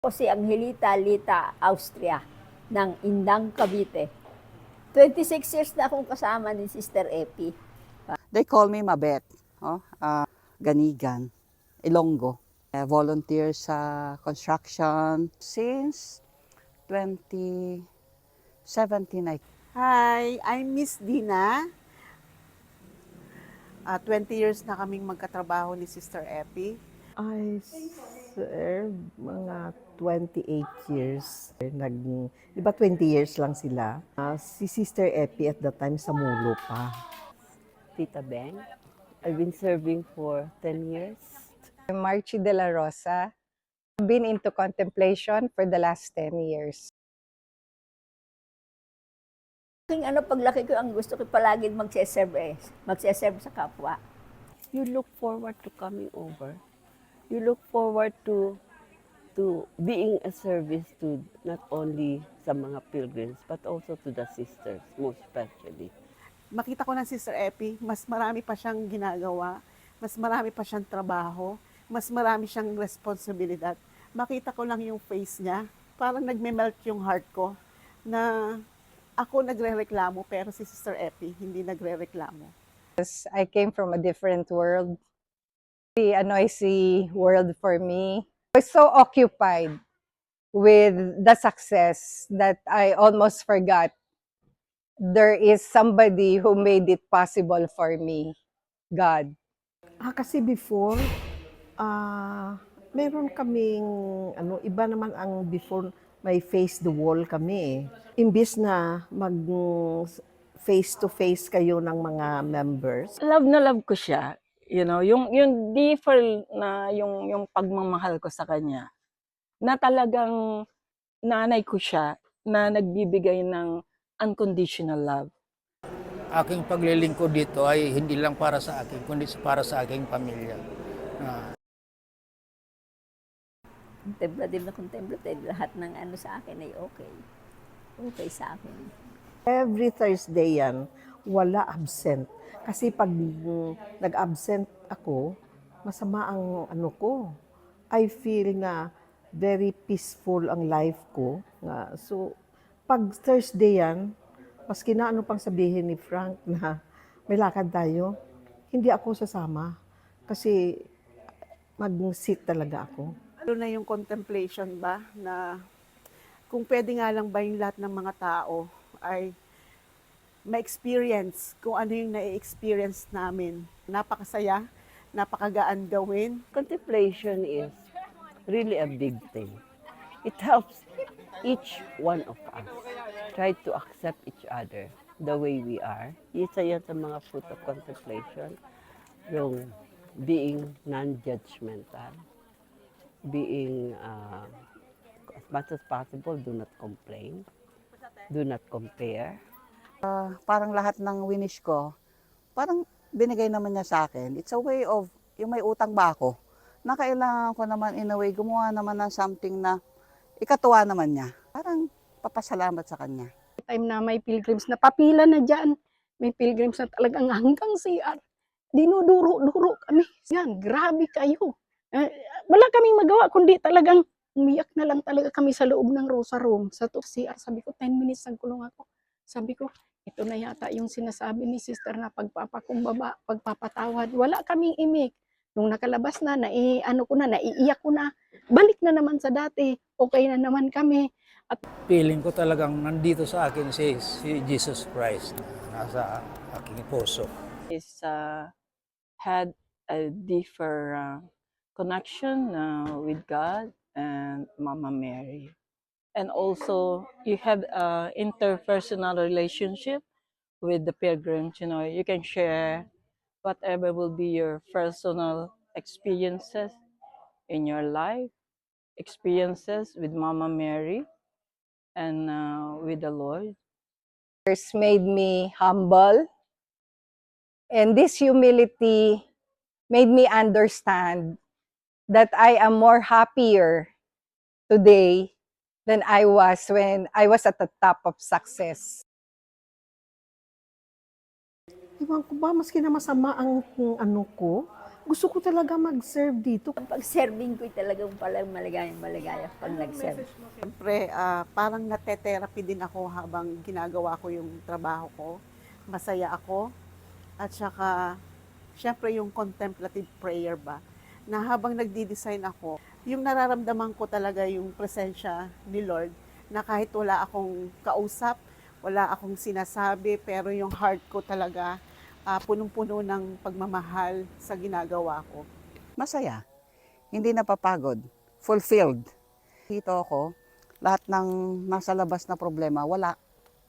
Ako si Angelita Lita Austria ng Indang, Cavite. 26 years na akong kasama ni Sister Epi. They call me Mabet, Ganigan, Ilonggo. Volunteer sa construction since 2017. Hi, I'm Miss Dina. 20 years na kaming magkatrabaho ni Sister Epi. I served mga 28 years. Di ba 20 years lang sila? Si Sister Epi at that time sa Mulo pa. Tita Beng. I've been serving for 10 years. I'm Marchi De La Rosa. I've been into contemplation for the last 10 years. Paglaki ko, ang gusto ko palagi magseserve sa kapwa. You look forward to coming over. You look forward to being a service to not only sa mga pilgrims, but also to the sisters, most especially. Makita ko ng Sister Epi, mas marami pa siyang ginagawa, mas marami pa siyang trabaho, mas marami siyang responsibilidad. Makita ko lang yung face niya, parang nagme-melt yung heart ko na ako nagre-reklamo pero si Sister Epi hindi nagre-reklamo. I came from a different world, a noisy world for me. I was so occupied with the success that I almost forgot there is somebody who made it possible for me, God. Kasi before, meron kaming, iba naman ang before may face the wall kami. Imbis na mag face-to-face kayo ng mga members. Love na love ko siya. You know, yung differ na yung pagmamahal ko sa kanya. Na talagang nanay ko siya na nagbibigay ng unconditional love. Aking paglilingkod dito ay hindi lang para sa akin, kundi para sa aking pamilya. Contemplative, lahat ng sa akin ay okay. Okay sa akin. Every Thursday yan, wala absent. Kasi pag nag-absent ako, masama ang ko. I feel na very peaceful ang life ko. So, pag Thursday yan, maski na pang sabihin ni Frank na may lakad tayo, hindi ako sasama. Kasi mag-sit talaga ako. Ano na yung contemplation ba na kung pwede nga lang ba yung lahat ng mga tao ay ma-experience kung ano yung na-experience namin. Napakasaya, napakagaan gawin. Contemplation is really a big thing. It helps each one of us try to accept each other the way we are. Isa yan sa mga fruit of contemplation, yung being non-judgmental, being as much as possible, do not complain, do not compare. Parang lahat ng winish ko, parang binigay naman niya sa akin. It's a way of, yung may utang ba ako, na kailangan ko naman in a way, gumawa naman ng something na ikatuwa naman niya. Parang papasalamat sa kanya. Time na may pilgrims na papila na dyan, may pilgrims na talagang hanggang CR, dinuduro-duro kami. Yan, grabe kayo. Wala kaming magawa, kundi talagang umiyak na lang talaga kami sa loob ng Rosa Room. Sa CR, sabi ko, 10 minutes nagkulong ako. Sabi ko, ito na yata yung sinasabi ni sister na pagpapakumbaba, pagpapatawad. Wala kaming imik. Nung nakalabas na, naiiyak ko na. Balik na naman sa dati. Okay na naman kami. At Feeling ko talagang nandito sa akin si Jesus Christ na nasa aking puso. Is had a deeper connection with God and Mama Mary. And also, you have an interpersonal relationship with the pilgrims. You know, you can share whatever will be your personal experiences in your life, experiences with Mama Mary and with the Lord. It's made me humble. And this humility made me understand that I am more happier today than I was when I was at the top of success. Iwan ko ba, maski na masama ang ko, Gusto ko talaga mag-serve dito. Ang pag-serving ko'y talagang palang maligaya pag nag-serve. Siyempre, parang nate-therapy din ako habang ginagawa ko yung trabaho ko. Masaya ako. At saka, siyempre yung contemplative prayer ba, na habang nagdi-design ako, yung nararamdaman ko talaga yung presensya ni Lord, na kahit wala akong kausap, wala akong sinasabi, pero yung heart ko talaga punong-puno ng pagmamahal sa ginagawa ko. Masaya, hindi napapagod, fulfilled. Dito ako, lahat ng nasa labas na problema, wala.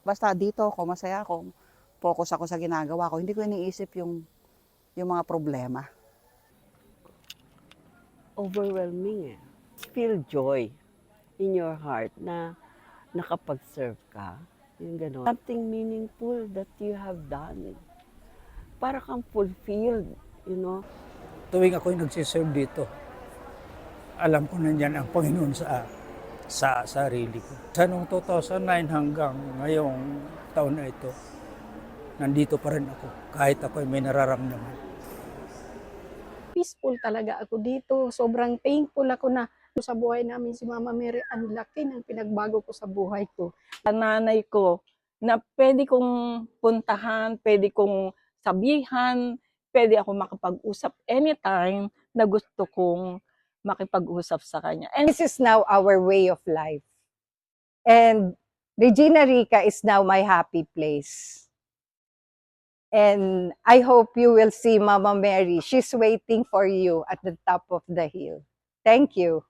Basta dito ako, masaya ako, focus ako sa ginagawa ko. Hindi ko iniisip yung mga problema. Overwhelming eh. Feel joy in your heart na nakapag-serve ka. Yung gano'n. Something meaningful that you have done. Para kang fulfilled, you know. Tuwing ako'y nagsiserve dito, alam ko nandiyan ang Panginoon sa sarili ko. Sa noong 2009 hanggang ngayong taon na ito, nandito pa rin ako kahit ako'y may nararamdaman. Peaceful talaga ako dito. Sobrang thankful ako na sa buhay namin si Mama Mary. Ang laki ng pinagbago ko sa buhay ko. Ang nanay ko na pwede kong puntahan, pwede kong sabihan, pwede ako makapag-usap anytime na gusto kong makipag-usap sa kanya. And This is now our way of life. And Regina Rica is now my happy place. And I hope you will see Mama Mary. She's waiting for you at the top of the hill. Thank you.